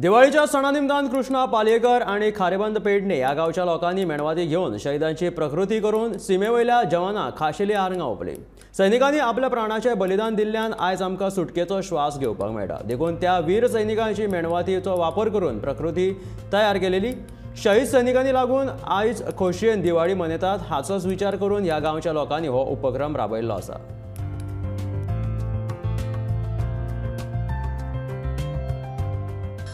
दिवाळीच्या सणानिमित्तान कृष्णा पालयेकर आणि खारेबंद पेडणे या गावच्या लोकांनी मेणवाती घेऊन शहीदांची प्रकृती करून सीमेवयल्या जवानांक खाशेली आर्गां ओंपली। सैनिकांनी आपल्या प्राणाचे बलिदान दिल्ल्यान आयज आमकां सुटकेचो श्वास घेवपाक मेळटा। देखून त्या वीर सैनिकांची मेणवातीचो वापर करून प्रकृती तयार केलेली। शहीद सैनिकांनी लागून आयज खोशयेन दिवाळी मनयतात हाचोच विचार करून ह्या गांवच्या लोकांनी हो उपक्रम राबयल्लो आसा।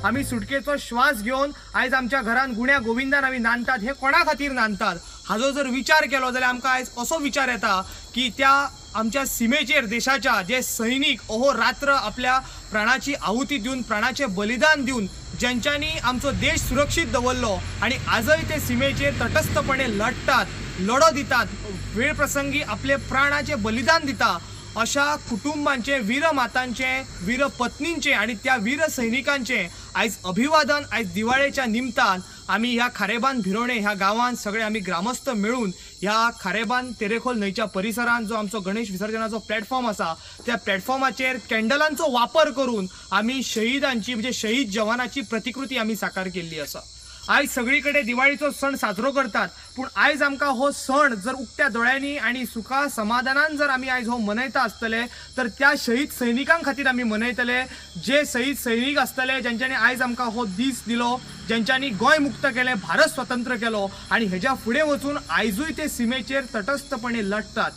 आम्ही सुटकेचो श्वास घेऊन आयज आमच्या घरान गुण्या गोविंदान आम्ही नांदतात। हे कोणा खातीर नांदतात हाजो जर विचार केलो जाल्यार आमकां आयज असो विचार येता की त्या आमच्या सीमेचेर देशाच्या जे सैनिक अहो रात्र आपल्या प्राणाची आहुती दिवन प्राणाचे बलिदान दिवन ज्यांच्यांनी आमचो देश सुरक्षीत दवरलो आणि आजय ते सीमेचेर तटस्थपणे लढतात लढो दितात वेळ प्रसंगी आपले प्राणाचे बलिदान दिता अशा कुटुंबांचे वीर मातांचे वीर पत्नींचे आणि त्या वीर सैनिकांचे आयज अभिवादन आयज दिवाळेच्या निमतान आम्ही ह्या खारेबांद भिरोणे ह्या गावान सगळे आम्ही ग्रामस्थ मिळून ह्या खारेबांद तेरेखोल न्हंयच्या परिसरात जो आमचो गणेश विसर्जनाचो प्लॅटफॉर्म आसा त्या प्लॅटफॉर्माचेर कॅन्डलांचो वापर करून आम्ही शहीदांची म्हणजे शहीद जवानाची प्रतिकृती आम्ही साकार केल्ली आसा। आयज सगळीकडे दिवाळीचो सण साजरो करतात पण आयज आमकां हो सण जर उक्त्या दोळ्यांनी आणि सुखा समाधानान जर आम्ही आयज हो मनयता आसतले तर त्या शहीद सैनिकां खातीर आम्ही मनयतले जे शहीद सैनिक आसतले ज्यांच्यांनी आयज आमकां हो दीस दिलो ज्यांच्यांनी गोंय मुक्त केलें भारत स्वतंत्र केलो आणि हेच्या फुडें वचून आयजूय ते सीमेचेर तटस्थपणे लढतात।